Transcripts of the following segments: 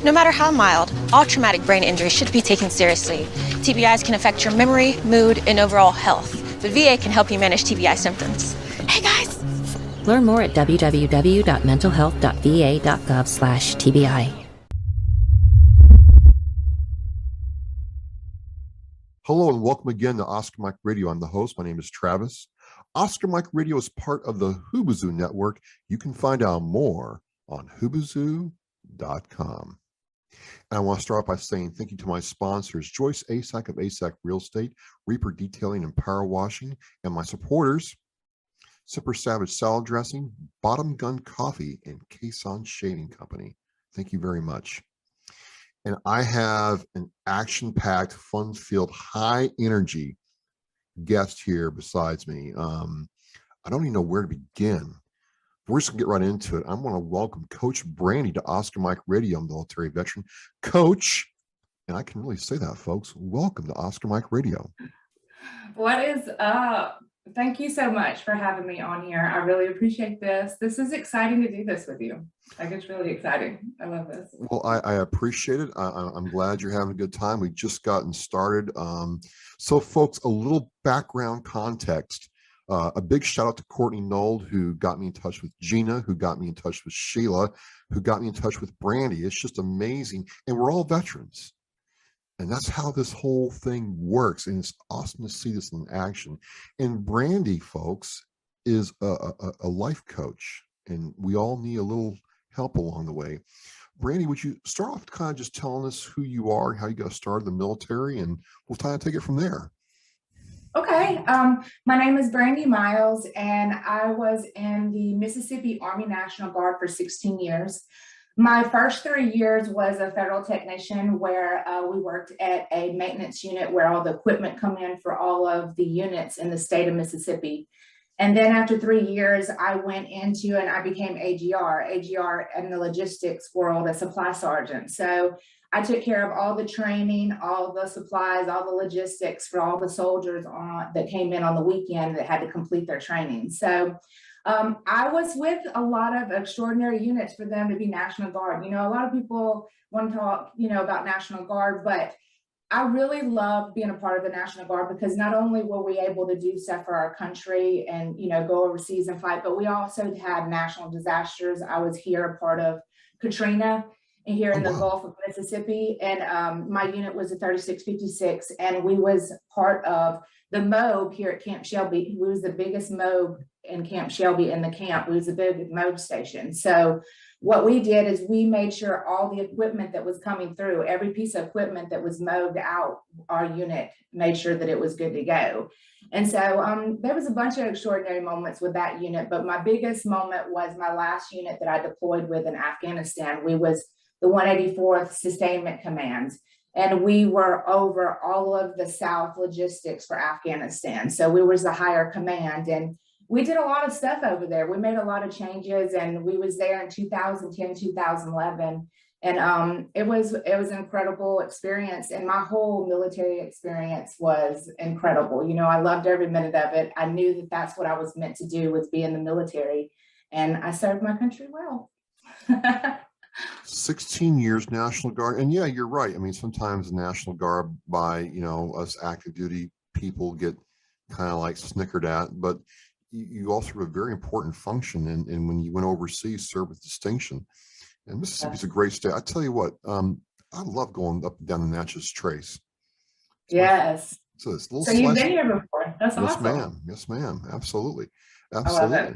No matter how mild, all traumatic brain injury should be taken seriously. TBIs can affect your memory, mood, and overall health, but VA can help you manage TBI symptoms. Hey guys! Learn more at www.mentalhealth.va.gov/TBI. Hello and welcome again to Oscar Mike Radio. I'm the host. My name is Travis. Oscar Mike Radio is part of the Hubazoo Network. You can find out more on hubazoo.com. And I want to start by saying thank you to my sponsors, Joyce Asack of Asack Real Estate, Reaper Detailing and Power Washing, and my supporters, Sipper Savage Salad Dressing, Bottom Gun Coffee, and Caisson Shaving Company. Thank you very much. And I have an action-packed, fun-filled, high-energy guest here besides me. I don't even know where to begin. We're just going to get right into it. I want to welcome Coach Brandi to Oscar Mike Radio, military veteran. Coach, and I can really say that, folks, welcome to Oscar Mike Radio. What is up? Thank you so much for having me on here. I really appreciate this. This is exciting to do this with you. Like, it's really exciting. I love this. Well, I appreciate it. I'm glad you're having a good time. We've just gotten started. So, folks, a little background context. A big shout out to Courtney Nold, who got me in touch with Gina, who got me in touch with Sheila, who got me in touch with Brandi. It's just amazing. And we're all veterans. And that's how this whole thing works. And it's awesome to see this in action. And Brandi, folks, is a life coach. And we all need a little help along the way. Brandi, would you start off kind of just telling us who you are, how you got started in the military, and we'll kind of take it from there. Okay. My name is Brandi Miles, and I was in the Mississippi Army National Guard for 16 years. My first 3 years was a federal technician where we worked at a maintenance unit where all the equipment come in for all of the units in the state of Mississippi. And then after 3 years, I went into and I became AGR in the logistics world, a supply sergeant. So I took care of all the training, all the supplies, all the logistics for all the soldiers that came in on the weekend that had to complete their training. So I was with a lot of extraordinary units for them to be National Guard. You know, a lot of people want to talk, about National Guard, but I really loved being a part of the National Guard because not only were we able to do stuff for our country and, go overseas and fight, but we also had national disasters. I was here a part of Katrina here in the Gulf of Mississippi, and my unit was a 3656, and we was part of the MOB here at Camp Shelby. We was the biggest MOB in Camp Shelby in the camp. We was a big MOB station. So what we did is we made sure all the equipment that was coming through, every piece of equipment that was moved out, our unit made sure that it was good to go. And so there was a bunch of extraordinary moments with that unit, but my biggest moment was my last unit that I deployed with in Afghanistan. We was the 184th Sustainment Command, and we were over all of the South logistics for Afghanistan. So we was the higher command, and we did a lot of stuff over there. We made a lot of changes, and we was there in 2010, 2011. And it was an incredible experience. And my whole military experience was incredible. I loved every minute of it. I knew that that's what I was meant to do, was be in the military. And I served my country well. 16 years National Guard. And yeah, you're right. I mean, sometimes the National Guard by, us active duty people get kind of like snickered at, but you also have a very important function. And when you went overseas, served with distinction. And Mississippi's a great state. I tell you what, I love going up and down the Natchez Trace. Yes. So it's a little. So you've been here before. That's yes, awesome. ma'am. Yes, ma'am. Absolutely. I love it.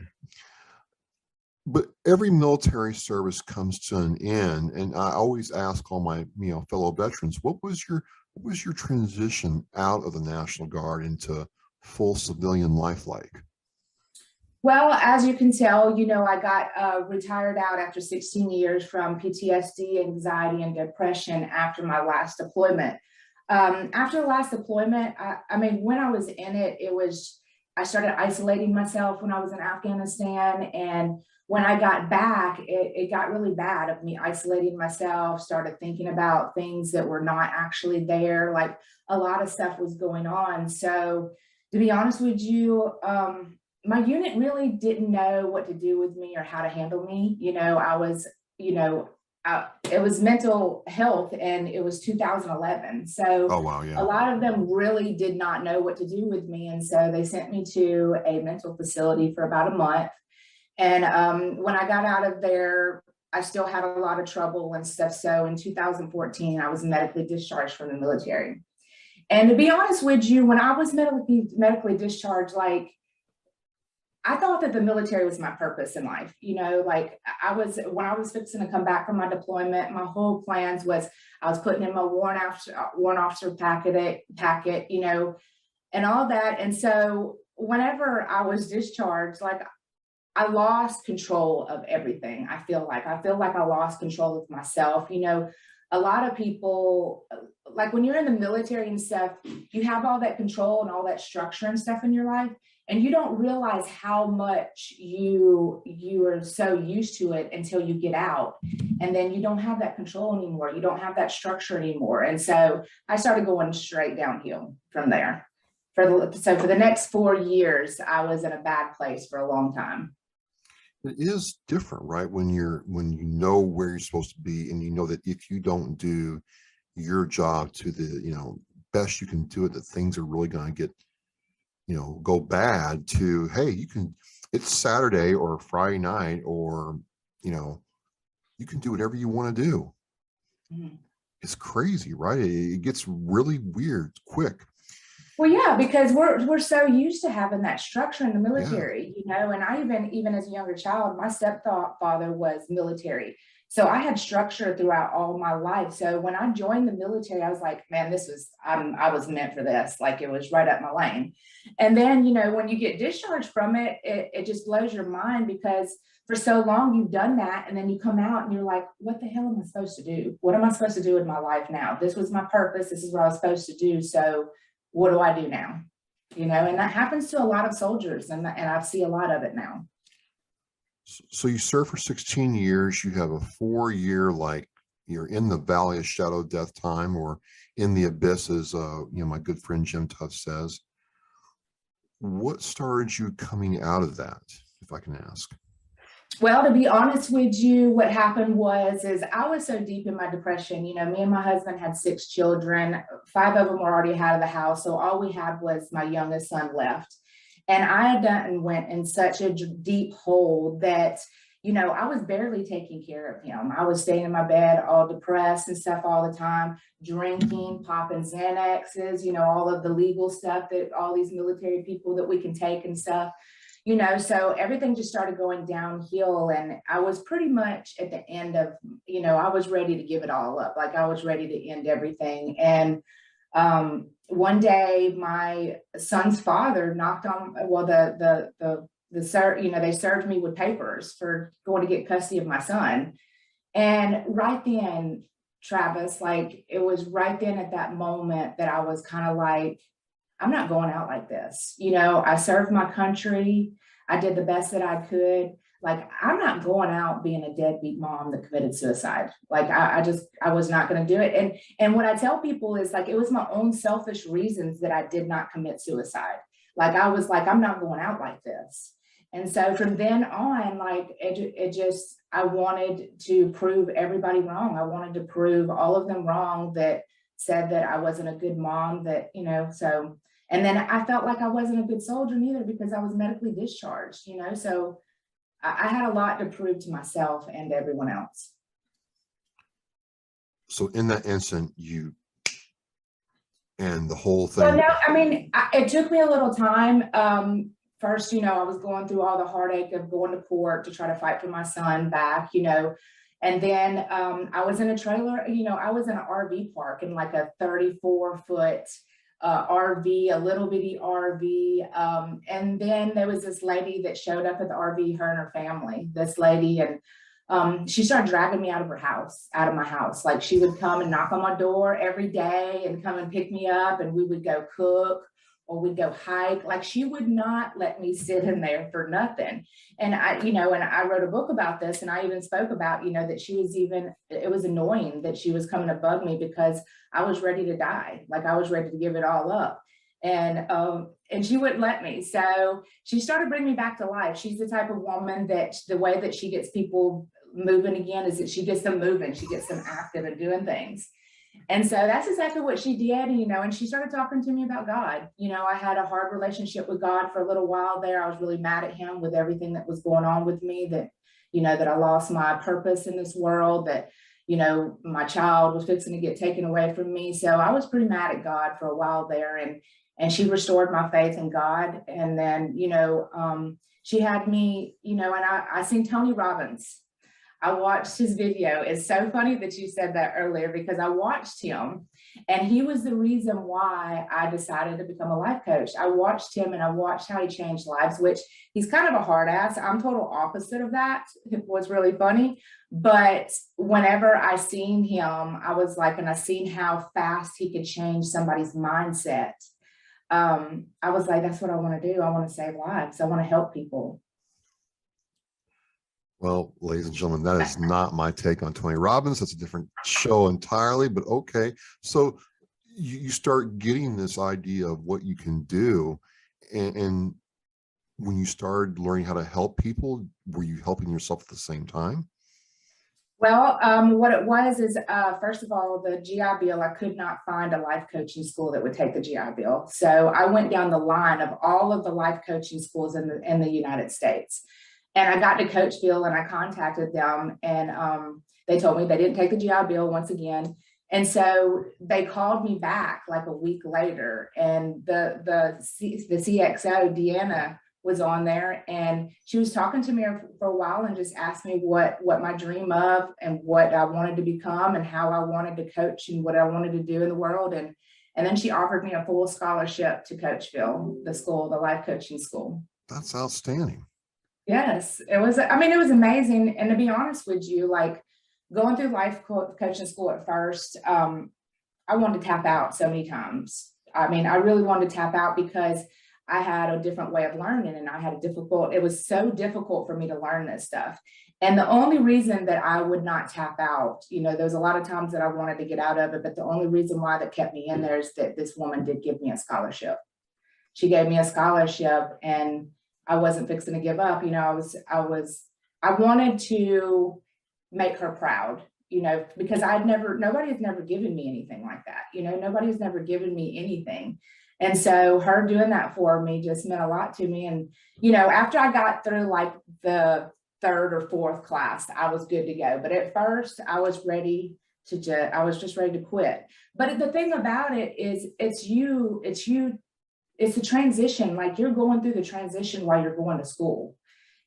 But every military service comes to an end, and I always ask all my fellow veterans, what was your transition out of the National Guard into full civilian life like? Well, as you can tell, I got retired out after 16 years from PTSD, anxiety, and depression after my last deployment. After the last deployment, when I was in it, I started isolating myself when I was in Afghanistan. And when I got back, it got really bad of me isolating myself, started thinking about things that were not actually there. Like, a lot of stuff was going on. So to be honest with you, my unit really didn't know what to do with me or how to handle me. I it was mental health, and it was 2011. So Oh, wow. Yeah. a lot of them really did not know what to do with me. And so they sent me to a mental facility for about a month. And when I got out of there, I still had a lot of trouble and stuff. So in 2014, I was medically discharged from the military. And to be honest with you, when I was medically discharged, like, I thought that the military was my purpose in life. You know, like when I was fixing to come back from my deployment, my whole plans was I was putting in my warrant officer packet, you know, and all that. And so whenever I was discharged, like, I lost control of everything. I feel like I lost control of myself. You know, a lot of people, like when you're in the military and stuff, you have all that control and all that structure and stuff in your life, and you don't realize how much you are so used to it until you get out, and then you don't have that control anymore. You don't have that structure anymore. And so I started going straight downhill from there. So for the next 4 years, I was in a bad place for a long time. It is different, right? When you know where you're supposed to be, and you know that if you don't do your job to the, you know, best you can do it, that things are really going to get, you know, go bad, to, hey, it's Saturday or Friday night, or, you know, you can do whatever you want to do. Mm-hmm. It's crazy, right? It gets really weird quick. Well, yeah, because we're so used to having that structure in the military, you know, and I even as a younger child, my stepfather was military. So I had structure throughout all my life. So when I joined the military, I was like, man, I was meant for this. Like, it was right up my lane. And then, you know, when you get discharged from it, it just blows your mind, because for so long you've done that, and then you come out and you're like, what the hell am I supposed to do? What am I supposed to do with my life now? This was my purpose. This is what I was supposed to do. So what do I do now? You know, and that happens to a lot of soldiers, and I see a lot of it now. So you serve for 16 years. You have a 4-year, like, you're in the valley of shadow death time, or in the abyss, as you know, my good friend Jim Tuff says. What started you coming out of that, if I can ask? Well, to be honest with you, what happened is I was so deep in my depression. You know, me and my husband had 6 children. 5 of them were already out of the house. So all we had was my youngest son left. And I had went in such a deep hole that, you know, I was barely taking care of him. I was staying in my bed all depressed and stuff all the time, drinking, popping Xanaxes, you know, all of the legal stuff that all these military people that we can take and stuff. You know, so everything just started going downhill, and I was pretty much at the end of, you know, I was ready to give it all up. Like, I was ready to end everything. And one day my son's father knocked on, well, you know, they served me with papers for going to get custody of my son. And right then, Travis, like, it was right then at that moment that I was kind of like, I'm not going out like this. You know, I served my country. I did the best that I could. Like, I'm not going out being a deadbeat mom that committed suicide. Like, I was not going to do it. And what I tell people is, like, it was my own selfish reasons that I did not commit suicide. Like, I was like, I'm not going out like this. And so from then on, like, I wanted to prove everybody wrong. I wanted to prove all of them wrong that said that I wasn't a good mom, that, you know, so. And then I felt like I wasn't a good soldier neither, because I was medically discharged, you know, so I had a lot to prove to myself and everyone else. So in that instant, and the whole thing. Well, no, I mean, it took me a little time. First, you know, I was going through all the heartache of going to court to try to fight for my son back, you know. And then I was in a trailer, you know, I was in an RV park in like a 34-foot RV, a little bitty RV. And then there was this lady that showed up at the RV, her and her family, this lady, and she started dragging me out of my house. Like, she would come and knock on my door every day and come and pick me up, and we would go cook, or we'd go hike. Like, she would not let me sit in there for nothing. And I wrote a book about this, and I even spoke about, you know, that it was annoying that she was coming to bug me, because I was ready to die. Like, I was ready to give it all up. And she wouldn't let me. So she started bringing me back to life. She's the type of woman that the way that she gets people moving again is that she gets them moving, she gets them active and doing things. And so that's exactly what she did, and she started talking to me about God. I had a hard relationship with God for a little while there. I was really mad at him with everything that was going on with me, that I lost my purpose in this world, that, my child was fixing to get taken away from me. So I was pretty mad at God for a while there, and she restored my faith in God. And then, she had me, and I seen Tony Robbins. I watched his video. It's so funny that you said that earlier, because I watched him, and he was the reason why I decided to become a life coach. I watched him and I watched how he changed lives, which he's kind of a hard ass. I'm total opposite of that. It was really funny. But whenever I seen him, I was like, and I seen how fast he could change somebody's mindset. I was like, that's what I want to do. I want to save lives. I want to help people. Well, ladies and gentlemen, that is not my take on Tony Robbins. That's a different show entirely, but okay. So you start getting this idea of what you can do. And when you started learning how to help people, were you helping yourself at the same time? Well, what it was is, first of all, the GI Bill, I could not find a life coaching school that would take the GI Bill. So I went down the line of all of the life coaching schools in the United States. And I got to CoachVille and I contacted them, and they told me they didn't take the GI Bill once again. And so they called me back like a week later, and the CXO, Deanna, was on there, and she was talking to me for a while and just asked me what my dream of and what I wanted to become and how I wanted to coach and what I wanted to do in the world. And then she offered me a full scholarship to CoachVille, the school, the life coaching school. That's outstanding. Yes, it was. I mean, it was amazing. And to be honest with you, like going through life coaching school at first, I wanted to tap out so many times. I mean, I really wanted to tap out because I had a different way of learning, and it was so difficult for me to learn this stuff. And the only reason that I would not tap out, there was a lot of times that I wanted to get out of it, but the only reason why that kept me in there is that this woman did give me a scholarship. She gave me a scholarship, and I wasn't fixing to give up. I wanted to make her proud, because nobody has never given me anything like that. Nobody has never given me anything. And so her doing that for me just meant a lot to me. And, after I got through like the third or fourth class, I was good to go. But at first I was ready I was just ready to quit. But the thing about it is it's the transition. Like, you're going through the transition while you're going to school,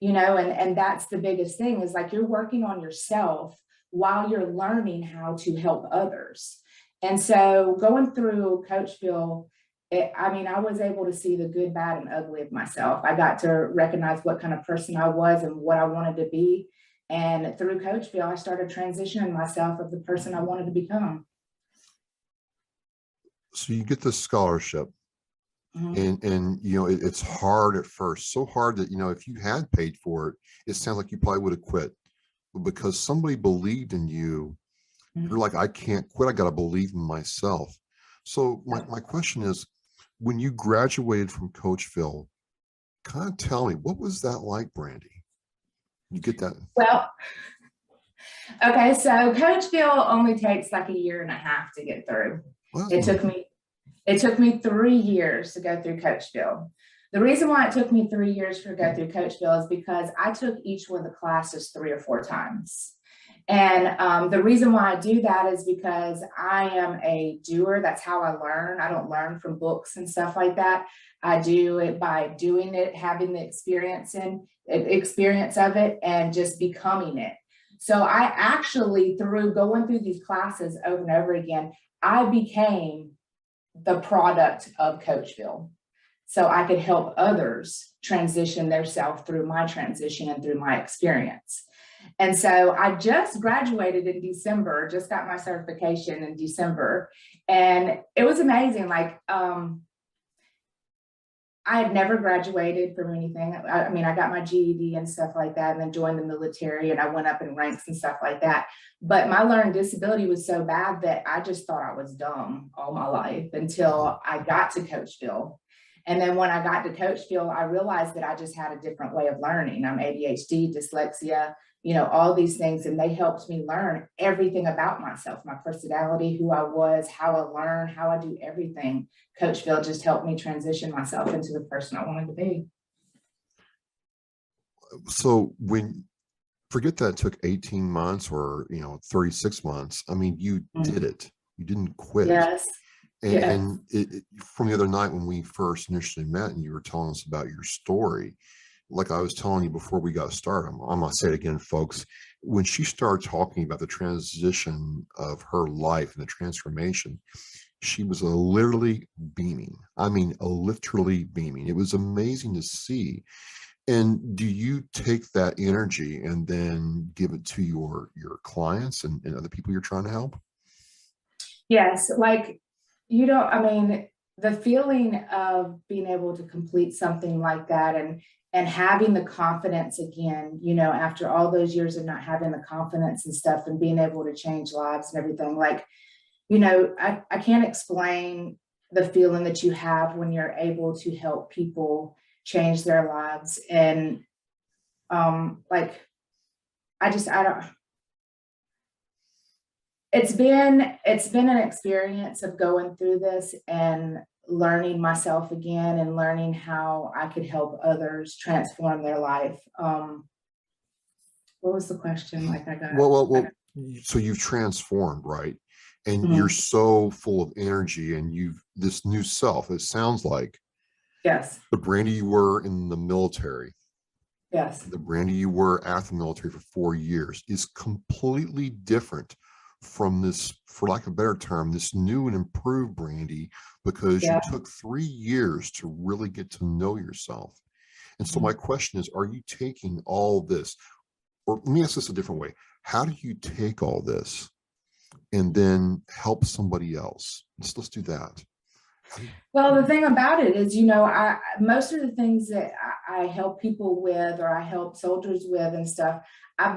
and that's the biggest thing, is like you're working on yourself while you're learning how to help others. And so going through CoachVille, I was able to see the good, bad, and ugly of myself. I got to recognize what kind of person I was and what I wanted to be. And through CoachVille, I started transitioning myself of the person I wanted to become. So you get this scholarship. Mm-hmm. And it's hard at first, so hard that if you had paid for it, it sounds like you probably would have quit. But because somebody believed in you, mm-hmm. You're like, I can't quit, I got to believe in myself. So my question is, when you graduated from CoachVille, kind of tell me, what was that like, Brandi? You get that? Well, okay, so CoachVille only takes like a year and a half to get through. Well, it took me 3 years to go through CoachVille. The reason why it took me 3 years to go through CoachVille is because I took each one of the classes 3 or 4 times. And the reason why I do that is because I am a doer. That's how I learn. I don't learn from books and stuff like that. I do it by doing it, having the experience of it, and just becoming it. So I actually, through going through these classes over and over again, I became the product of CoachVille. So I could help others transition themselves through my transition and through my experience. And so I just graduated in December, just got my certification in December. And it was amazing. Like, I had never graduated from anything. I got my GED and stuff like that, and then joined the military, and I went up in ranks and stuff like that. But my learning disability was so bad that I just thought I was dumb all my life until I got to CoachVille. And then when I got to CoachVille, I realized that I just had a different way of learning. I'm ADHD, dyslexia, all these things. And they helped me learn everything about myself, my personality, who I was, how I learn, how I do everything. CoachVille just helped me transition myself into the person I wanted to be. So forget that it took 18 months or 36 months. I mean, you did it. You didn't quit. Yes. And from the other night when we first initially met and you were telling us about your story, like I was telling you before we got started, I'm going to say it again, folks, when she started talking about the transition of her life and the transformation, she was literally beaming. I mean, literally beaming. It was amazing to see. And do you take that energy and then give it to your clients and other people you're trying to help? Yes. Like, the feeling of being able to complete something like that and having the confidence again, after all those years of not having the confidence and stuff and being able to change lives and everything, like, I can't explain the feeling that you have when you're able to help people change their lives. And it's been an experience of going through this and learning myself again and learning how I could help others transform their life. What was the question? Like I got well, so you've transformed, right? And you're so full of energy and you've this new self, it sounds like. Yes. The Brandi you were in the military. Yes. The Brandi you were at the military for 4 years is completely different from this, for lack of a better term, this new and improved Brandi, because you took 3 years to really get to know yourself. And so my question is, are you taking all this, or let me ask this a different way. How do you take all this and then help somebody else? Let's do that. Well, the thing about it is, most of the things that I help people with, or I help soldiers with and stuff, I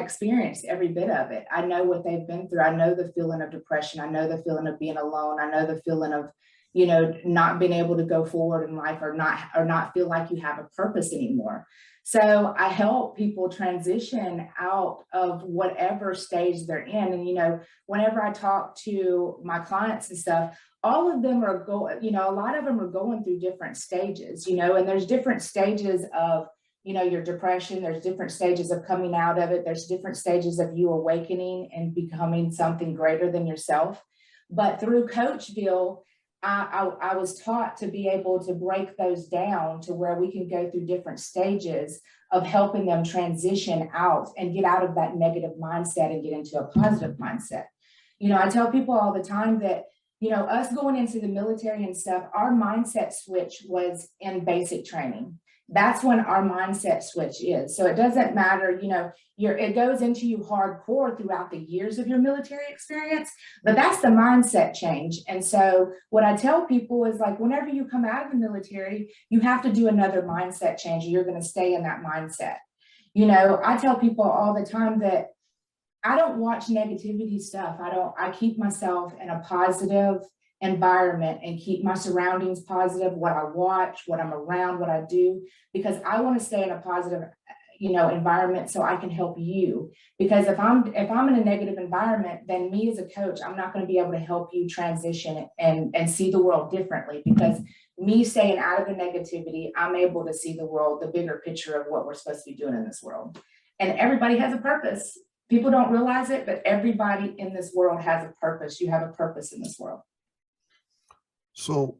experienced every bit of it. I know what they've been through. I know the feeling of depression. I know the feeling of being alone. I know the feeling of, not being able to go forward in life or not feel like you have a purpose anymore. So I help people transition out of whatever stage they're in. And, whenever I talk to my clients and stuff, all of them are a lot of them are going through different stages, and there's different stages of, your depression. There's different stages of coming out of it. There's different stages of you awakening and becoming something greater than yourself. But through CoachVille, I was taught to be able to break those down to where we can go through different stages of helping them transition out and get out of that negative mindset and get into a positive mindset. I tell people all the time that, us going into the military and stuff, our mindset switch was in basic training. That's when our mindset switch is. So it doesn't matter, it goes into you hardcore throughout the years of your military experience, but that's the mindset change. And so what I tell people is, like, whenever you come out of the military, you have to do another mindset change, or you're going to stay in that mindset. I tell people all the time that I don't watch negativity stuff. I keep myself in a positive environment and keep my surroundings positive, what I watch, what I'm around, what I do, because I want to stay in a positive, environment so I can help you. Because if I'm in a negative environment, then me as a coach, I'm not going to be able to help you transition and see the world differently, because me staying out of the negativity, I'm able to see the world, the bigger picture of what we're supposed to be doing in this world. And everybody has a purpose. People don't realize it, but everybody in this world has a purpose. You have a purpose in this world. So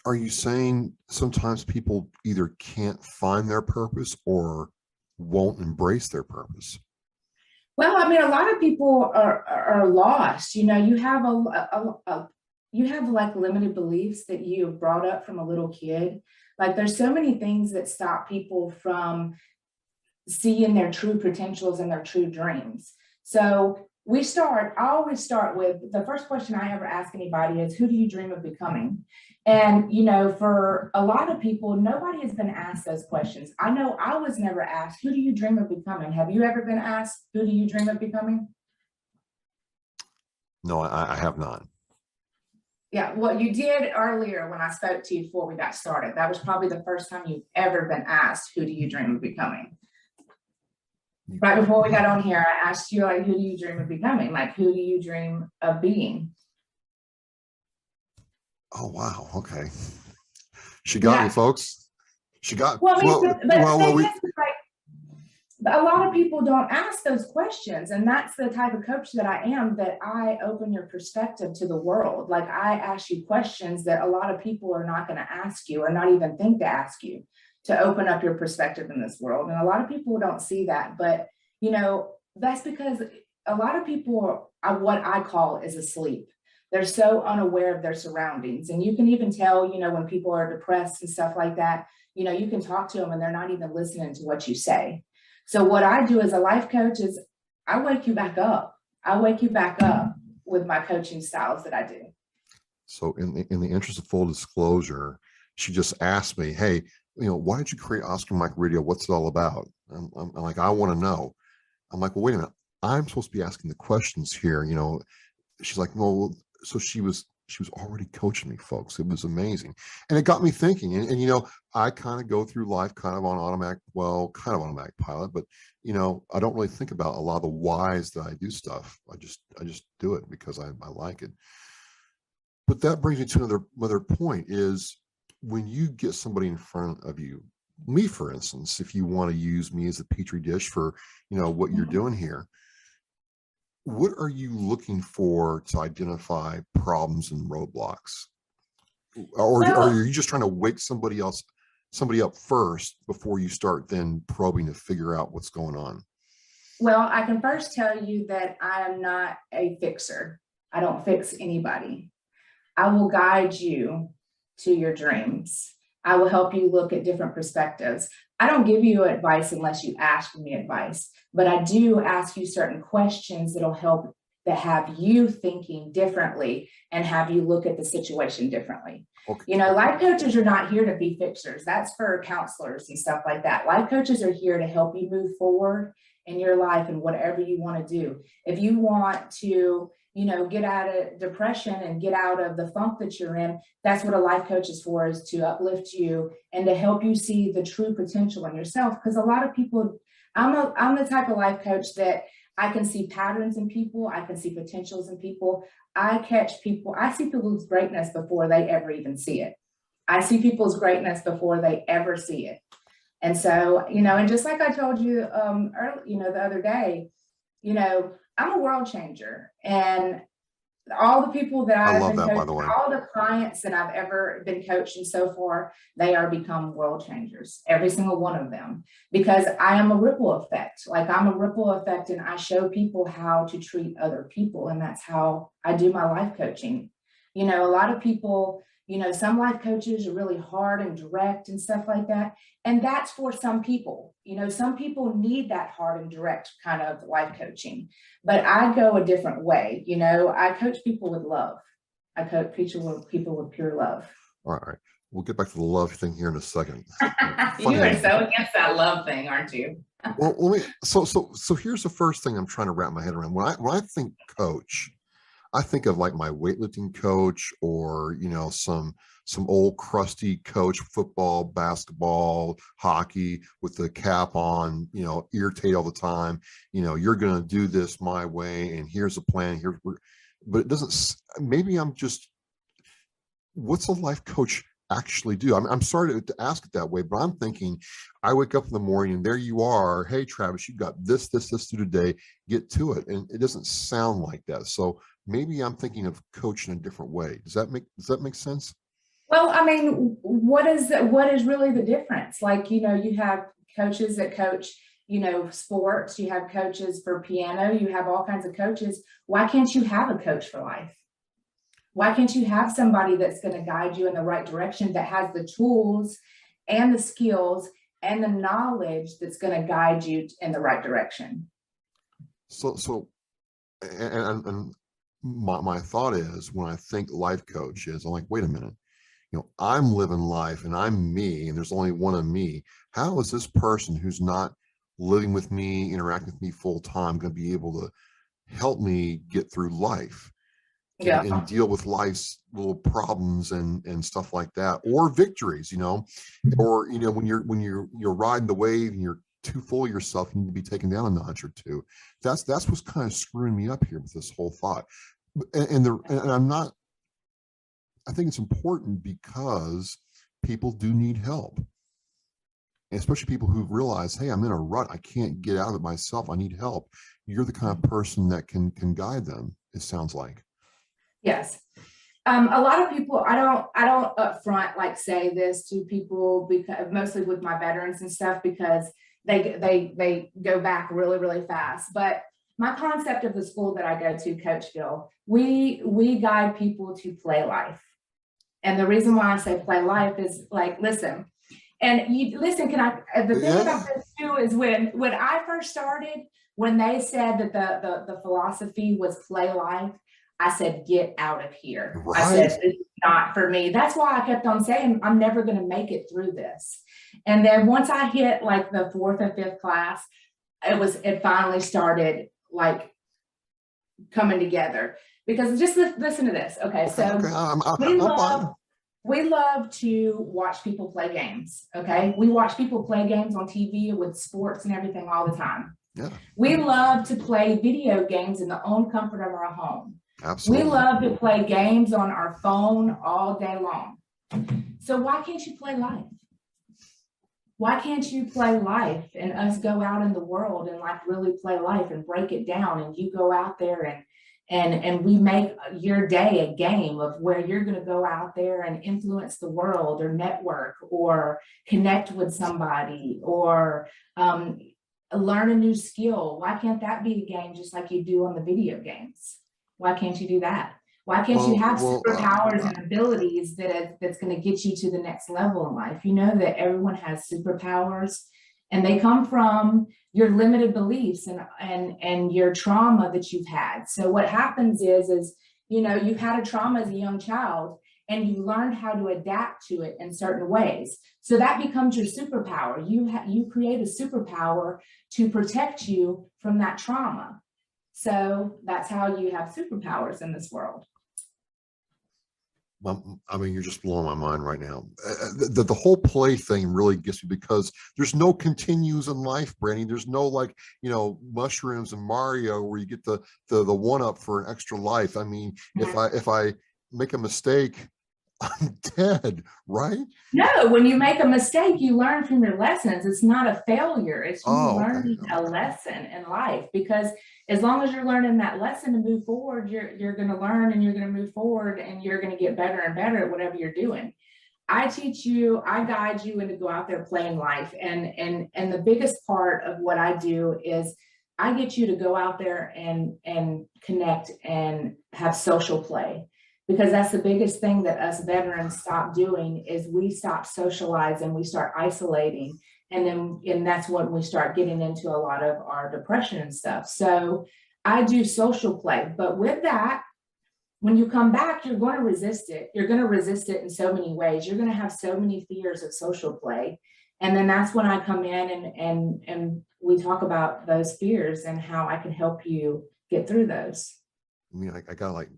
are you saying sometimes people either can't find their purpose or won't embrace their purpose? Well, a lot of people are lost. You have you have like limited beliefs that you have brought up from a little kid. Like, there's so many things that stop people from seeing their true potentials and their true dreams. So I always start with the first question I ever ask anybody is, who do you dream of becoming? And, for a lot of people, nobody has been asked those questions. I know I was never asked, who do you dream of becoming? Have you ever been asked, who do you dream of becoming? No, I have not. Yeah, well, you did earlier when I spoke to you before we got started. That was probably the first time you've ever been asked, who do you dream of becoming? Right before we got on here, I asked you, like, who do you dream of becoming? Like, who do you dream of being? Oh, wow. Okay. She got me, folks. She got, well, I mean, but the thing we, is, like, a lot of people don't ask those questions, and that's the type of coach that I am, that I open your perspective to the world. Like, I ask you questions that a lot of people are not going to ask you, or not even think to ask you, to open up your perspective in this world. And a lot of people don't see that, but that's because a lot of people are what I call is asleep. They're so unaware of their surroundings. And you can even tell, when people are depressed and stuff like that, you can talk to them and they're not even listening to what you say. So what I do as a life coach is I wake you back up. I wake you back up with my coaching styles that I do. So in the interest of full disclosure, she just asked me, hey, why did you create Oscar Mike Radio? What's it all about? I'm like, I want to know. I'm like, well, wait a minute. I'm supposed to be asking the questions here. She's like, well, so she was already coaching me, folks. It was amazing. And it got me thinking. And I kind of go through life kind of on automatic pilot, but I don't really think about a lot of the whys that I do stuff. I just do it because I like it. But that brings me to another point is when you get somebody in front of you, me, for instance, if you want to use me as a petri dish for, what you're doing here, what are you looking for to identify problems and roadblocks? Or are you just trying to wake somebody up first before you start then probing to figure out what's going on? Well, I can first tell you that I am not a fixer. I don't fix anybody. I will guide you to your dreams. I will help you look at different perspectives. I don't give you advice unless you ask me advice, but I do ask you certain questions that'll help to have you thinking differently and have you look at the situation differently. Okay. Life coaches are not here to be fixers. That's for counselors and stuff like that. Life coaches are here to help you move forward in your life and whatever you want to do. If you want to get out of depression and get out of the funk that you're in, that's what a life coach is for, is to uplift you and to help you see the true potential in yourself. Because a lot of people, I'm the type of life coach that I can see patterns in people. I can see potentials in people. I see people's greatness before they ever even see it. I see people's greatness before they ever see it. And so, and just like I told you earlier, the other day, I'm a world changer, and all the people that I've been coaching, all the clients that I've ever been coaching so far, they are become world changers, every single one of them, because I am a ripple effect. Like, I'm a ripple effect, and I show people how to treat other people. And that's how I do my life coaching. A lot of people, some life coaches are really hard and direct and stuff like that. And that's for some people. Some people need that hard and direct kind of life coaching. But I go a different way. I coach people with love. I coach people with pure love. All right. We'll get back to the love thing here in a second. You are so against that love thing, aren't you? Well, so here's the first thing I'm trying to wrap my head around. When I think coach, I think of like my weightlifting coach, or some old crusty coach, football, basketball, hockey, with the cap on, irritated all the time. You're going to do this my way, and here's a plan. But it doesn't. Maybe I'm just. What's a life coach actually do? I'm sorry to ask it that way, but I'm thinking, I wake up in the morning and there you are. Hey, Travis, you've got this to do today. Get to it. And it doesn't sound like that. So maybe I'm thinking of coaching a different way. Does that make sense? Well, I mean, what is really the difference? Like, you have coaches that coach, sports, you have coaches for piano, you have all kinds of coaches. Why can't you have a coach for life? Why can't you have somebody that's going to guide you in the right direction, that has the tools and the skills and the knowledge that's going to guide you in the right direction? And my thought is, when I think life coach is, I'm like, wait a minute, I'm living life and I'm me, and there's only one of me. How is this person who's not living with me, interacting with me full time, going to be able to help me get through life? And deal with life's little problems and stuff like that, or victories, or when you're riding the wave and you're too full of yourself, you need to be taken down a notch or two. That's what's kind of screwing me up here with this whole thought. And I'm not, I think it's important because people do need help. And especially people who've realized, hey, I'm in a rut. I can't get out of it myself. I need help. You're the kind of person that can guide them, it sounds like. Yes. A lot of people, I don't upfront like say this to people, because mostly with my veterans and stuff, because they go back really, really fast. But my concept of the school that I go to, CoachVille, we guide people to play life. And the reason why I say play life is like, listen, and you listen, the thing about this too is when I first started, when they said that the philosophy was play life, I said, get out of here. Right. I said, it's not for me. That's why I kept on saying, I'm never going to make it through this. And then once I hit like the 4th or 5th class, it finally started like coming together. Because just listen to this. Okay. So we love to watch people play games. Okay. We watch people play games on TV with sports and everything all the time. Yeah. We love to play video games in the own comfort of our home. Absolutely. We love to play games on our phone all day long. So why can't you play life? Why can't you play life and us go out in the world and like really play life and break it down, and you go out there and we make your day a game of where you're going to go out there and influence the world or network or connect with somebody or learn a new skill. Why can't that be a game just like you do on the video games? Why can't you do that? Why can't you have superpowers and abilities that's going to get you to the next level in life? You know that everyone has superpowers, and they come from your limited beliefs and your trauma that you've had. So what happens is you've had a trauma as a young child, and you learned how to adapt to it in certain ways. So that becomes your superpower. You create a superpower to protect you from that trauma. So that's how you have superpowers in this world. Well, I mean, you're just blowing my mind right now. The whole play thing really gets me, because there's no continues in life, Brandi. There's no like, mushrooms and Mario where you get the one up for an extra life. I mean, if I make a mistake, I'm dead, right? No, when you make a mistake, you learn from your lessons. It's not a failure. It's you learning a lesson in life, because as long as you're learning that lesson to move forward, you're going to learn and you're going to move forward and you're going to get better and better at whatever you're doing. I teach you, I guide you into go out there playing life. And the biggest part of what I do is I get you to go out there and connect and have social play. Because that's the biggest thing that us veterans stop doing is we stop socializing, we start isolating. And that's when we start getting into a lot of our depression and stuff. So I do social play, but with that, when you come back, you're going to resist it. You're going to resist it in so many ways. You're going to have so many fears of social play. And then that's when I come in and we talk about those fears and how I can help you get through those. I mean, I got like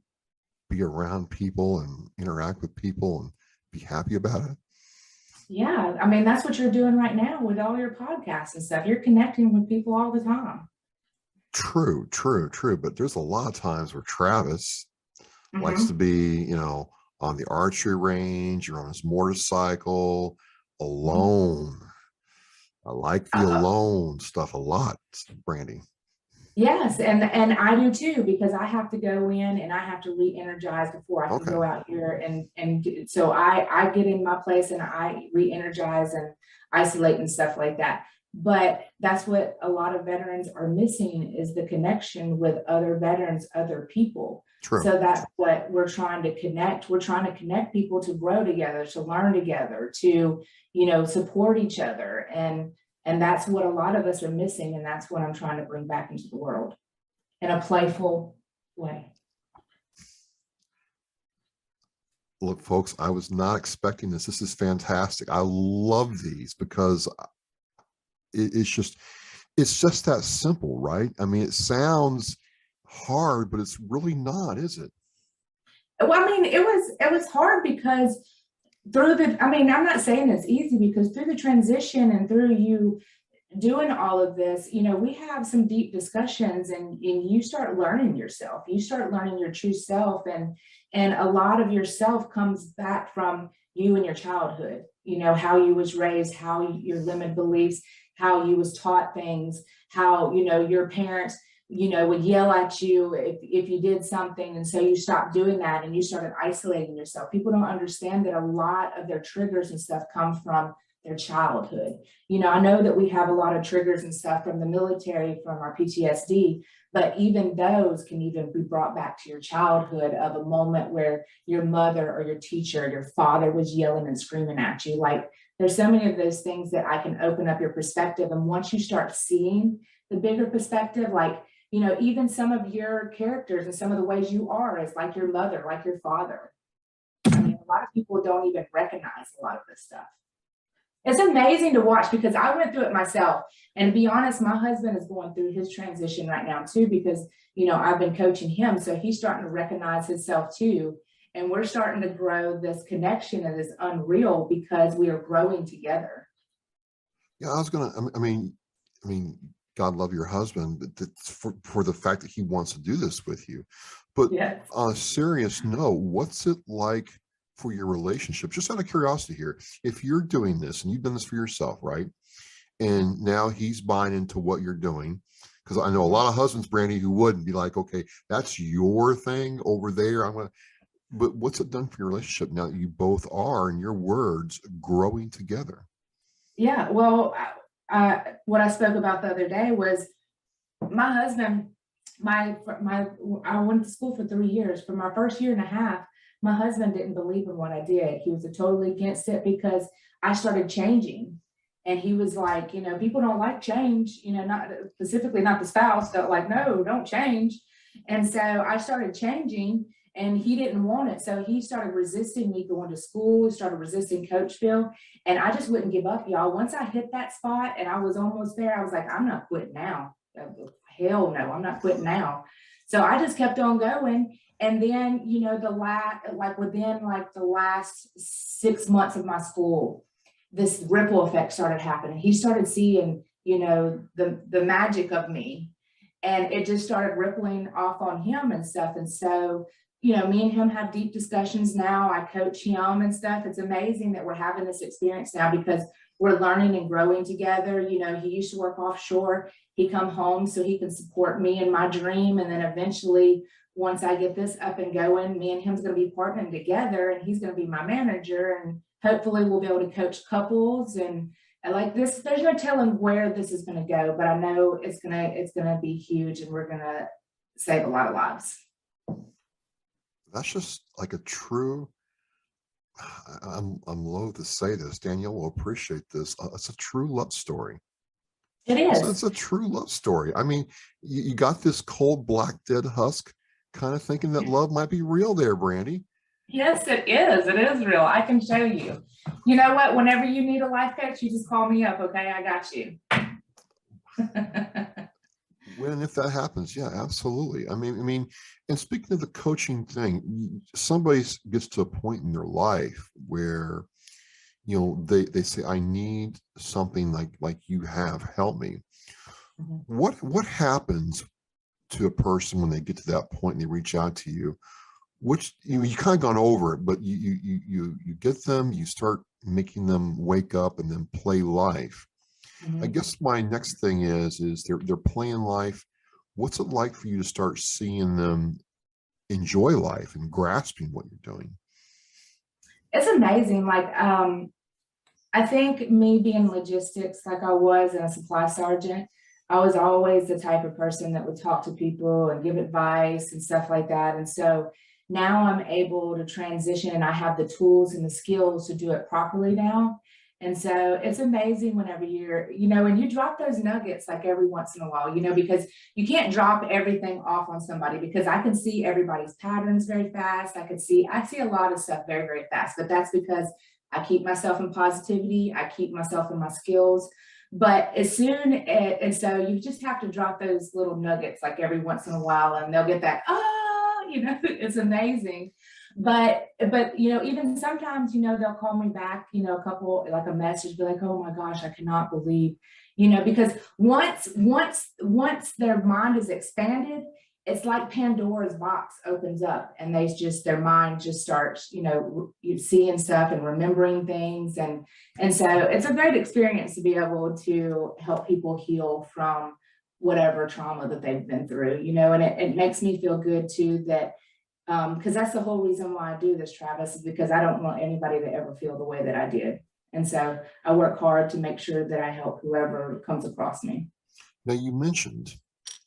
be around people and interact with people and be happy about it. Yeah, I mean, that's what you're doing right now with all your podcasts and stuff. You're connecting with people all the time. True. But there's a lot of times where Travis likes to be, on the archery range or on his motorcycle alone. I like the alone stuff a lot, Brandi. Yes, and I do too, because I have to go in and I have to re-energize before I can go out here and so I get in my place and I re-energize and isolate and stuff like that. But that's what a lot of veterans are missing, is the connection with other veterans, other people. True. So that's what we're trying to connect. We're trying to connect people to grow together, to learn together, to, support each other. And that's what a lot of us are missing. And that's what I'm trying to bring back into the world in a playful way. Look, folks, I was not expecting this. This is fantastic. I love these because it's just that simple, right? I mean, it sounds hard, but it's really not, is it? Well, I mean, it was hard because I'm not saying it's easy, because through the transition and through you doing all of this, we have some deep discussions, and you start learning yourself. You start learning your true self, and a lot of yourself comes back from you and your childhood, how you was raised, how your limited beliefs, how you was taught things, how, your parents, would yell at you if you did something. And so you stopped doing that and you started isolating yourself. People don't understand that a lot of their triggers and stuff come from their childhood. I know that we have a lot of triggers and stuff from the military, from our PTSD, but even those can even be brought back to your childhood of a moment where your mother or your teacher, your father was yelling and screaming at you. Like, there's so many of those things that I can open up your perspective. And once you start seeing the bigger perspective, like, even some of your characters and some of the ways you are is like your mother, like your father. I mean, a lot of people don't even recognize a lot of this stuff. It's amazing to watch, because I went through it myself. And to be honest, my husband is going through his transition right now too, because, I've been coaching him. So he's starting to recognize himself too. And we're starting to grow this connection that is unreal because we are growing together. Yeah, I mean, God love your husband, but for the fact that he wants to do this with you. But yes. On a serious note, what's it like for your relationship? Just out of curiosity here, if you're doing this and you've done this for yourself, right? And now he's buying into what you're doing. Because I know a lot of husbands, Brandi, who wouldn't be like, okay, that's your thing over there. But what's it done for your relationship now that you both are, in your words, growing together? Yeah, well, what I spoke about the other day was my husband, I went to school for 3 years. For my first year and a half, my husband didn't believe in what I did. He was totally against it because I started changing. And he was like, people don't like change, not specifically, not the spouse, that like, no, don't change. And so I started changing, and he didn't want it. So he started resisting me going to school. He started resisting CoachVille. And I just wouldn't give up, y'all. Once I hit that spot and I was almost there, I was like, I'm not quitting now. Hell no, I'm not quitting now. So I just kept on going. And then, within the last 6 months of my school, this ripple effect started happening. He started seeing, the magic of me, and it just started rippling off on him and stuff. And so, me and him have deep discussions now. I coach him and stuff. It's amazing that we're having this experience now because we're learning and growing together. He used to work offshore. He come home so he can support me in my dream. And then eventually, once I get this up and going, me and him's going to be partnering together, and he's going to be my manager. And hopefully we'll be able to coach couples and like this. There's no telling where this is going to go, but I know it's going to be huge, and we're going to save a lot of lives. That's just like a true, I'm loath to say this, Danielle will appreciate this. It's a true love story. It is. It's a true love story. I mean, you got this cold, black, dead husk kind of thinking that love might be real there, Brandi. Yes, it is. It is real. I can show you. You know what? Whenever you need a life coach, you just call me up. Okay, I got you. When, if that happens, yeah, absolutely. I mean, and speaking of the coaching thing, somebody gets to a point in their life where, they say, I need something like you have, help me. Mm-hmm. What happens to a person when they get to that point and they reach out to you? Which you kind of gone over it, but you get them, you start making them wake up and then play life. Mm-hmm. I guess my next thing is they're playing life. What's it like for you to start seeing them enjoy life and grasping what you're doing? It's amazing. I think me being logistics, like I was a supply sergeant, I was always the type of person that would talk to people and give advice and stuff like that. And so now I'm able to transition, and I have the tools and the skills to do it properly now. And so it's amazing whenever you're, and you drop those nuggets like every once in a while, because you can't drop everything off on somebody, because I can see everybody's patterns very fast. I see a lot of stuff very, very fast, but that's because I keep myself in positivity. I keep myself in my skills. But and so you just have to drop those little nuggets like every once in a while, and they'll get that, it's amazing. But even sometimes, they'll call me back, a couple, like a message, be like, oh my gosh, I cannot believe, because once their mind is expanded, it's like Pandora's box opens up, and their mind just starts, seeing stuff and remembering things. And so it's a great experience to be able to help people heal from whatever trauma that they've been through, and it makes me feel good too, that because that's the whole reason why I do this, Travis, is because I don't want anybody to ever feel the way that I did. And so I work hard to make sure that I help whoever comes across me. Now, you mentioned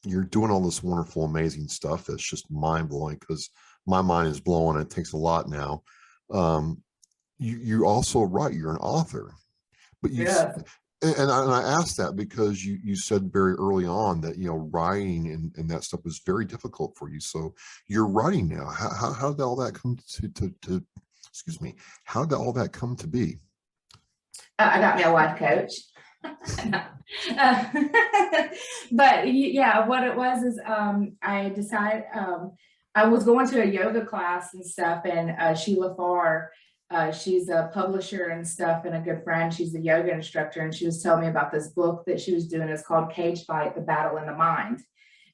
you're doing all this wonderful, amazing stuff that's just mind-blowing, because my mind is blowing. It takes a lot now. You also write, you're an author, but and I asked that because you said very early on that, writing and that stuff was very difficult for you. So you're writing now. How did all that come to excuse me, how did all that come to be? I got me a life coach. But yeah, what it was is I decided I was going to a yoga class and stuff, and Sheila Farr, she's a publisher and stuff and a good friend. She's a yoga instructor, and she was telling me about this book that she was doing. It's called Cage Fight: The Battle in the Mind.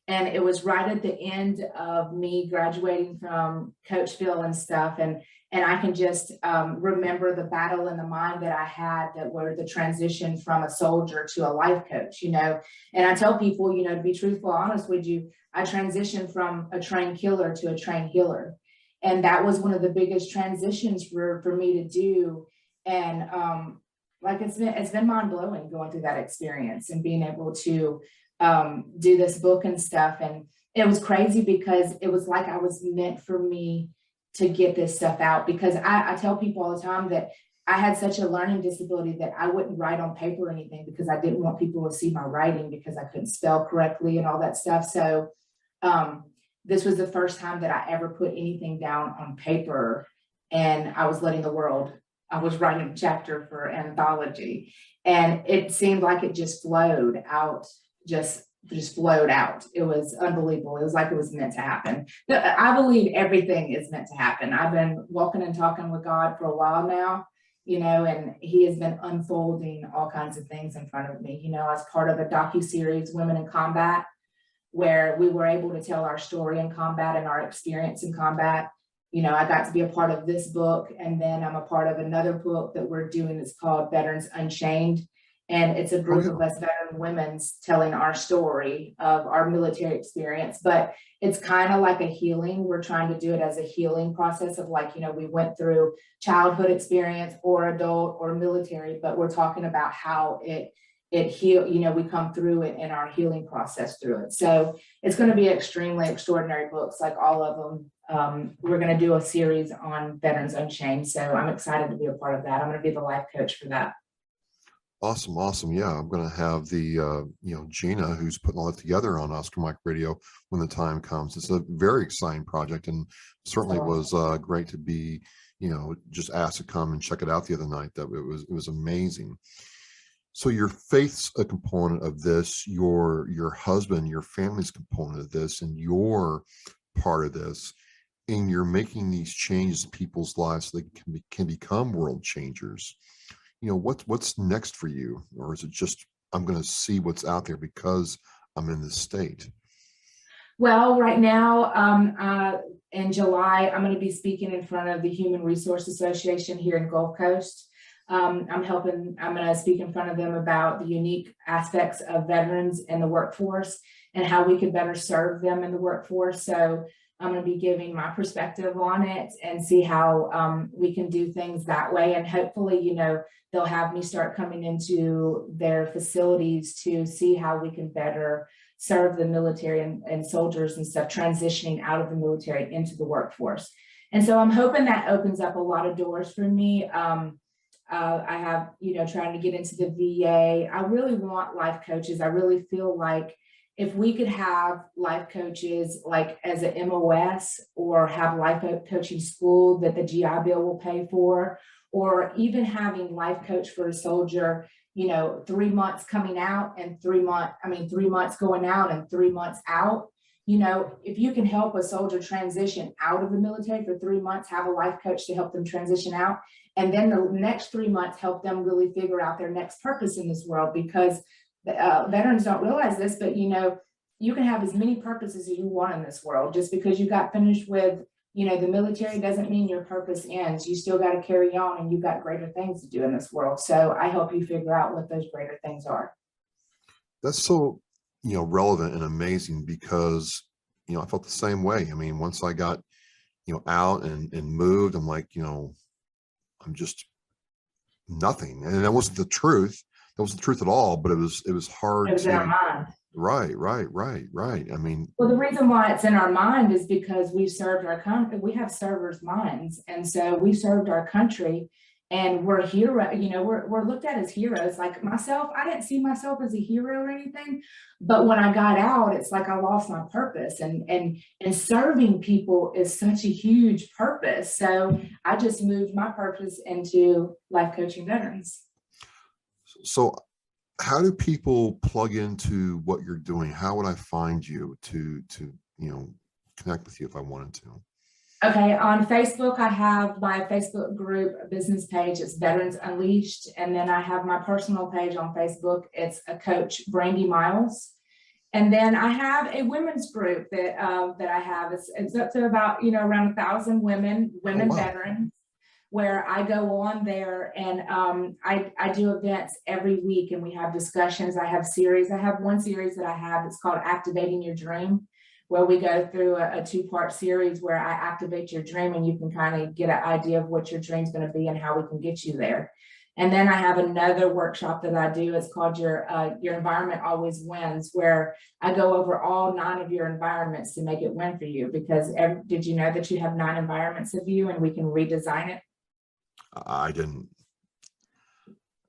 And it was right at the end of me graduating from CoachVille and stuff. And I can just remember the battle in the mind that I had, that were the transition from a soldier to a life coach, And I tell people, to be truthful, honest with you, I transitioned from a trained killer to a trained healer. And that was one of the biggest transitions for me to do. And it's been mind blowing going through that experience and being able to do this book and stuff. And it was crazy because it was like I was meant for me to get this stuff out, because I tell people all the time that I had such a learning disability that I wouldn't write on paper or anything, because I didn't want people to see my writing because I couldn't spell correctly and all that stuff. So this was the first time that I ever put anything down on paper, and I was letting the world, I was writing a chapter for Anthology, and it seemed like it just flowed out, just flowed out. It was unbelievable. It was like it was meant to happen. I believe everything is meant to happen. I've been walking and talking with God for a while now, and he has been unfolding all kinds of things in front of me. I was part of a docuseries, Women in Combat, where we were able to tell our story in combat and our experience in combat. I got to be a part of this book, and then I'm a part of another book that we're doing that's called Veterans Unchained. And it's a group of us veteran women telling our story of our military experience, but it's kind of like a healing. We're trying to do it as a healing process of we went through childhood experience or adult or military, but we're talking about how it heal, we come through it in our healing process through it. So it's going to be extremely extraordinary books, like all of them. We're going to do a series on Veterans Unchained. So I'm excited to be a part of that. I'm going to be the life coach for that. Awesome. Yeah, I'm going to have the, Gina, who's putting all that together on Oscar Mike Radio when the time comes. It's a very exciting project, and certainly was great to be, just asked to come and check it out the other night. That it was amazing. So your faith's a component of this, your husband, your family's component of this, and you're part of this, and you're making these changes in people's lives so they can become world changers. What's next for you? Or is it just, I'm going to see what's out there because I'm in this state? Well, right now, in July, I'm going to be speaking in front of the Human Resource Association here in Gulf Coast. I'm going to speak in front of them about the unique aspects of veterans in the workforce and how we could better serve them in the workforce. So I'm going to be giving my perspective on it and see how we can do things that way. And hopefully, they'll have me start coming into their facilities to see how we can better serve the military and soldiers and stuff transitioning out of the military into the workforce. And so I'm hoping that opens up a lot of doors for me. I have, trying to get into the VA. I really want life coaches. I really feel like if we could have life coaches like as an MOS, or have life coaching school that the GI Bill will pay for, or even having life coach for a soldier, 3 months coming out and 3 months going out and 3 months out, you know, if you can help a soldier transition out of the military for 3 months, have a life coach to help them transition out, and then the next 3 months help them really figure out their next purpose in this world. Because veterans don't realize this, but you know, you can have as many purposes as you want in this world. Just because you got finished with, you know, the military doesn't mean your purpose ends. You still got to carry on, and you've got greater things to do in this world. So I help you figure out what those greater things are. That's so, you know, relevant and amazing, because, you know, I felt the same way. I mean, once I got, you know, out and moved, I'm like, you know, I'm just nothing. And that wasn't the truth. That wasn't the truth at all, but it was hard It was in our mind. Right. I mean, Well, the reason why it's in our mind is because we served our country. We have servers' minds. And so we served our country, and we're hero, you know, we're looked at as heroes. Like myself, I didn't see myself as a hero or anything, but when I got out, it's like I lost my purpose, and serving people is such a huge purpose. So I just moved my purpose into life coaching veterans. so how do people plug into what you're doing? How would I find you to, you know, connect with you if I wanted to? Okay, on Facebook, I have my Facebook group business page. It's Veterans Unleashed. And then I have my personal page on Facebook. It's a coach, Brandi Miles. And then I have a women's group that I have. It's up to about, you know, around 1,000 women Oh, wow. veterans, where I go on there, and I do events every week, and we have discussions. I have series. I have one series that I have. It's called Activating Your Dream, where we go through a 2-part series where I activate your dream, and you can kind of get an idea of what your dream's going to be and how we can get you there. And then I have another workshop that I do. It's called Your Environment Always Wins, where I go over all 9 of your environments to make it win for you. Because did you know that you have 9 environments of you, and we can redesign it? I didn't.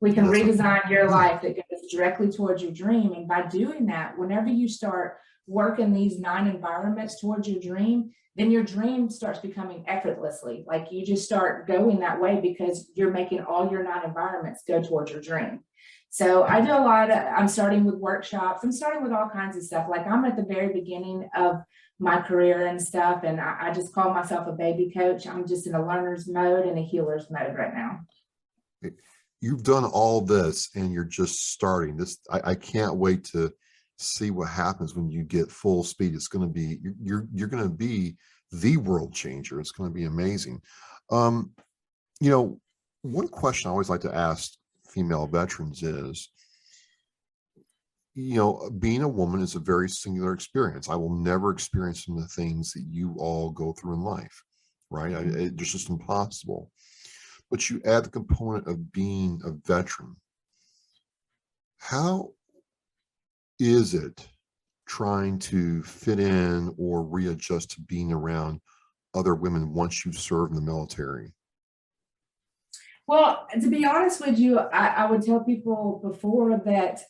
We can redesign your life that goes directly towards your dream. And by doing that, whenever you start working these 9 environments towards your dream, then your dream starts becoming effortlessly. Like you just start going that way because you're making all your 9 environments go towards your dream. So I do a lot of, I'm starting with workshops. I'm starting with all kinds of stuff. Like I'm at the very beginning of my career and stuff. And I just call myself a baby coach. I'm just in a learner's mode and a healer's mode right now. You've done all this and you're just starting this. I can't wait to see what happens when you get full speed. It's going to be, you're going to be the world changer. It's going to be amazing. You know, one question I always like to ask female veterans is, you know, being a woman is a very singular experience. I will never experience some of the things that you all go through in life, right? It's just impossible. But you add the component of being a veteran. How is it trying to fit in or readjust to being around other women once you've served in the military? Well, to be honest with you, I would tell people before that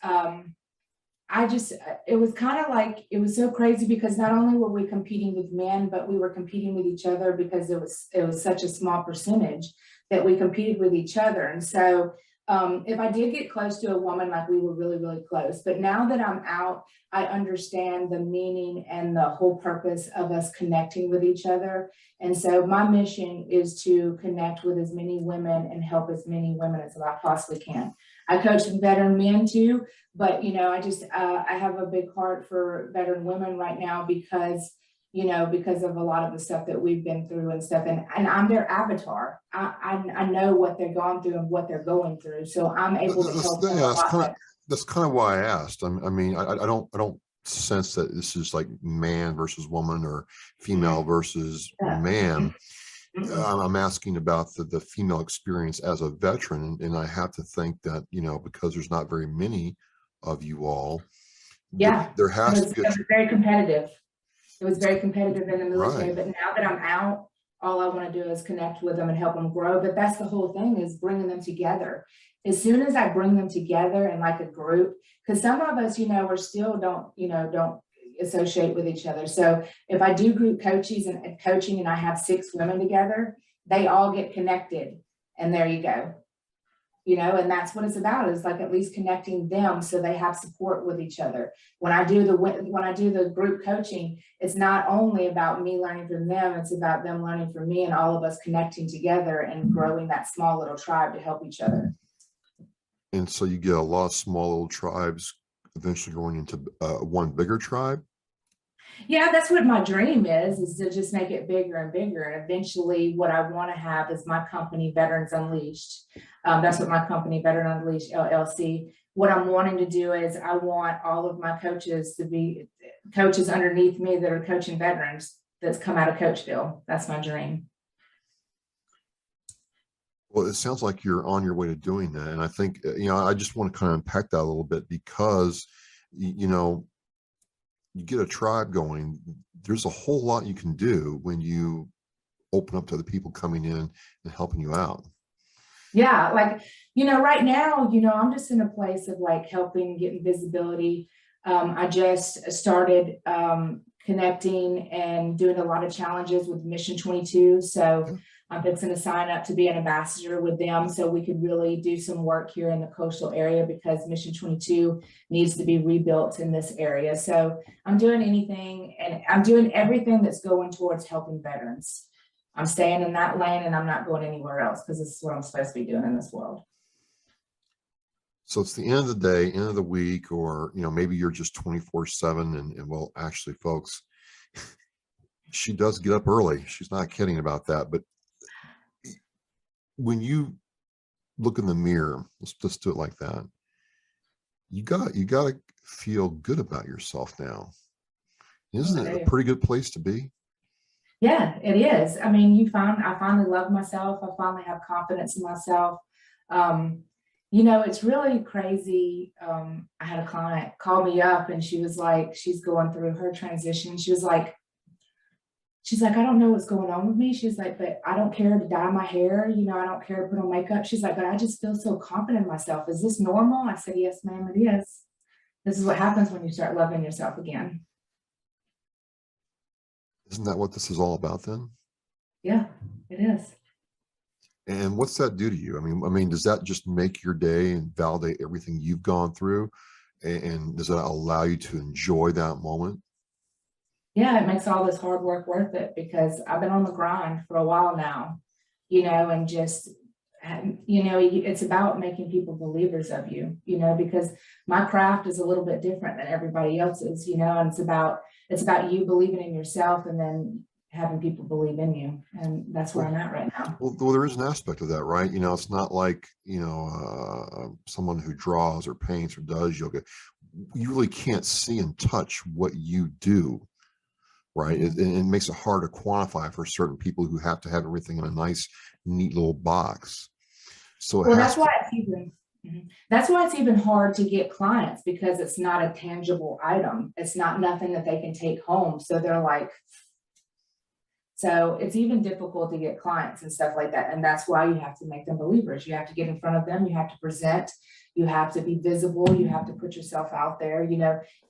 it was kind of like, it was so crazy because not only were we competing with men, but we were competing with each other because it was such a small percentage that we competed with each other. And so if I did get close to a woman, like we were really, really close. But now that I'm out, I understand the meaning and the whole purpose of us connecting with each other. And so my mission is to connect with as many women and help as many women as I possibly can. I coach veteran men too, but you know, I have a big heart for veteran women right now because of a lot of the stuff that we've been through and stuff. And I'm their avatar. I know what they're going through and what they're going through. So I'm able to help them a lot. That's kind of why I asked. I mean, I don't sense that this is like man versus woman or female versus man. I'm asking about the female experience as a veteran. And I have to think that, you know, because there's not very many of you all, there has to be very competitive. It was very competitive in the military, right. But now that I'm out, all I want to do is connect with them and help them grow. But that's the whole thing, is bringing them together. As soon as I bring them together in like a group, because some of us, you know, we're still don't associate with each other. So if I do group coaching and I have 6 women together, they all get connected, and there you go. and that's what it's about, is like at least connecting them so they have support with each other. When I do the group coaching, it's not only about me learning from them, it's about them learning from me, and all of us connecting together and growing that small little tribe to help each other. And so you get a lot of small little tribes eventually going into one bigger tribe. Yeah, that's what my dream is to just make it bigger and bigger. And eventually what I want to have is my company, Veterans Unleashed. That's what my company, Veteran Unleashed LLC, what I'm wanting to do is I want all of my coaches to be coaches underneath me that are coaching veterans that's come out of CoachVille. That's my dream. Well, it sounds like you're on your way to doing that. And I think, I just want to kind of unpack that a little bit, because, you get a tribe going, there's a whole lot you can do when you open up to the people coming in and helping you out. Yeah, like, right now, I'm just in a place of like helping, getting visibility. I just started connecting and doing a lot of challenges with Mission 22. So I'm fixing to sign up to be an ambassador with them so we could really do some work here in the coastal area, because Mission 22 needs to be rebuilt in this area. So I'm doing anything, and I'm doing everything that's going towards helping veterans. I'm staying in that lane and I'm not going anywhere else, because this is what I'm supposed to be doing in this world. So it's the end of the day, end of the week, or, maybe you're just 24/7 and well, actually folks, she does get up early. She's not kidding about that. But when you look in the mirror, let's just do it like that. You got to feel good about yourself now. Isn't it a pretty good place to be? Yeah, it is. I mean, I finally love myself. I finally have confidence in myself. It's really crazy. I had a client call me up and she was like, she's going through her transition. She's like, I don't know what's going on with me. She's like, but I don't care to dye my hair. I don't care to put on makeup. She's like, but I just feel so confident in myself. Is this normal? I said, yes, ma'am, it is. This is what happens when you start loving yourself again. Isn't that what this is all about then? Yeah, it is. And what's that do to you? I mean, does that just make your day and validate everything you've gone through? And does that allow you to enjoy that moment? Yeah, it makes all this hard work worth it, because I've been on the grind for a while now, and just, it's about making people believers of you, because my craft is a little bit different than everybody else's, and it's about you believing in yourself and then having people believe in you. And that's where I'm at right now. Well, there is an aspect of that, right? It's not like, someone who draws or paints or does yoga. You really can't see and touch what you do, right? It makes it hard to quantify for certain people who have to have everything in a nice, neat little box. So that's why it's even hard to get clients, because it's not a tangible item. It's not nothing that they can take home. So they're like, so it's even difficult to get clients and stuff like that. And that's why you have to make them believers. You have to get in front of them. You have to present. You have to be visible. You have to put yourself out there,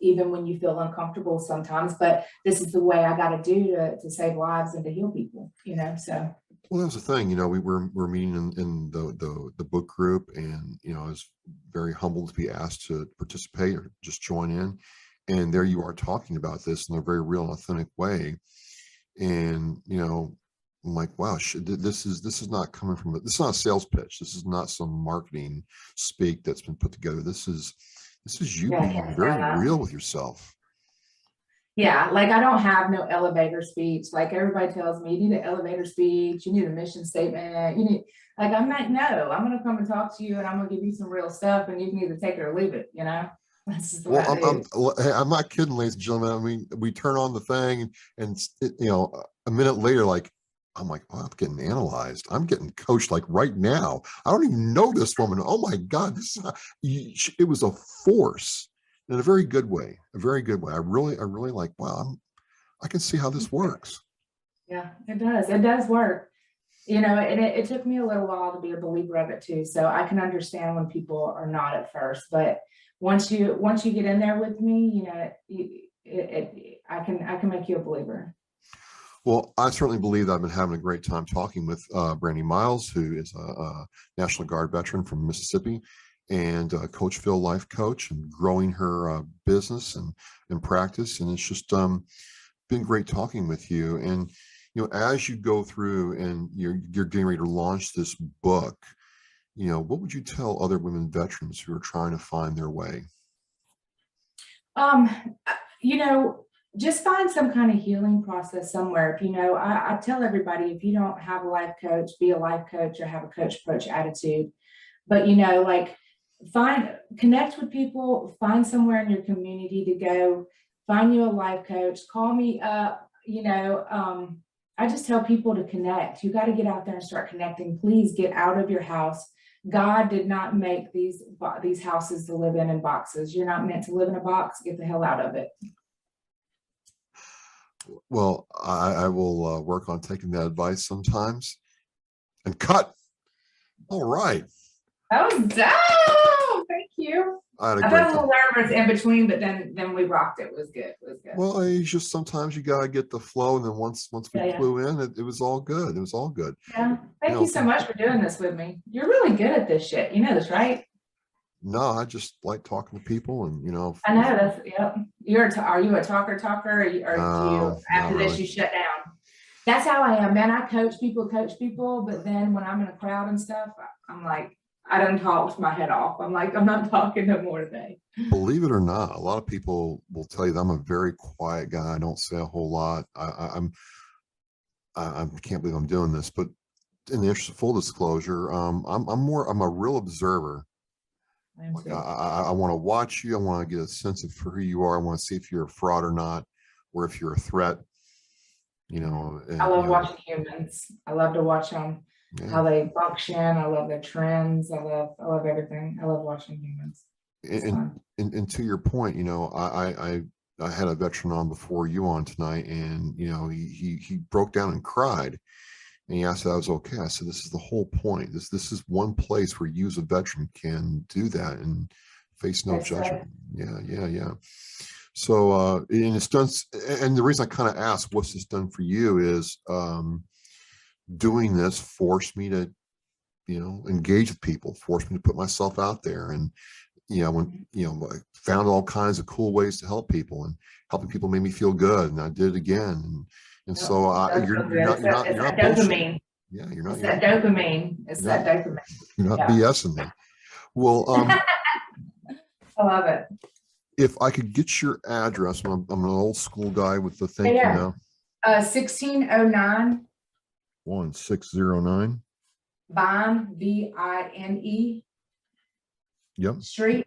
even when you feel uncomfortable sometimes. But this is the way I got to do to save lives and to heal people, so. Well, that was the thing, we're meeting in the book group, and, I was very humbled to be asked to participate or just join in. And there you are talking about this in a very real and authentic way. And, I'm like, wow, this is not coming from, this is not a sales pitch. This is not some marketing speak that's been put together. This is you being very real with yourself. Yeah, like I don't have no elevator speech. Like everybody tells me, you need an elevator speech, you need a mission statement, I'm like, no, I'm going to come and talk to you and I'm going to give you some real stuff and you can either take it or leave it, That's just the way I'm not kidding, ladies and gentlemen. I mean, we turn on the thing and a minute later, I'm like, oh, I'm getting analyzed. I'm getting coached like right now. I don't even know this woman. Oh my God, it was a force in a very good way, I really like, wow, I can see how this works. Yeah, it does. It does work. And it took me a little while to be a believer of it too. So I can understand when people are not at first, but once you get in there with me, I can make you a believer. Well, I certainly believe that I've been having a great time talking with Brandi Miles, who is a National Guard veteran from Mississippi and a CoachVille life coach, and growing her business and practice. And it's just been great talking with you. And as you go through and you're getting ready to launch this book, what would you tell other women veterans who are trying to find their way? Um, just find some kind of healing process somewhere. I tell everybody, if you don't have a life coach, be a life coach or have a coach approach attitude. But, like, connect with people, find somewhere in your community to go, find you a life coach, call me up. I just tell people to connect. You got to get out there and start connecting. Please get out of your house. God did not make these houses to live in boxes. You're not meant to live in a box. Get the hell out of it. Well, I will work on taking that advice sometimes. And cut. All right. That was dope. Thank you. I felt a little nervous in between, but then we rocked it. It was good. It was good. Well, it's just sometimes you gotta get the flow, and then once we flew in, it was all good. It was all good. Yeah. Thank you so much for doing this with me. You're really good at this shit. You know this, right? No, I just like talking to people, and I know that's yep. Are you a talker, or do you after this you shut down? That's how I am, man. I coach people, but then when I'm in a crowd and stuff, I'm like, I done talked my head off. I'm like, I'm not talking no more today. Believe it or not, a lot of people will tell you that I'm a very quiet guy. I don't say a whole lot. I can't believe I'm doing this, but in the interest of full disclosure, I'm a real observer. Like, I want to watch you. I want to get a sense of who you are. I want to see if you're a fraud or not, or if you're a threat. And, I love watching humans. I love to watch them, how they function. I love their trends. I love everything. I love watching humans. And to your point, I had a veteran on before you on tonight, and he broke down and cried. And he asked if I was okay. I said, this is the whole point. This is one place where you as a veteran can do that and face no judgment. Yeah. So, and it's done. And the reason I kind of asked, what's this done for you, is doing this forced me to, engage with people, forced me to put myself out there. And, I found all kinds of cool ways to help people, and helping people made me feel good. And I did it again. And so you're not dopamine. Yeah, you're not. It's that dopamine. It's that dopamine. You're not BSing me. Well, I love it. If I could get your address, I'm an old school guy with the thing, 1609. 1609. Vine, Vine. Yep. Street,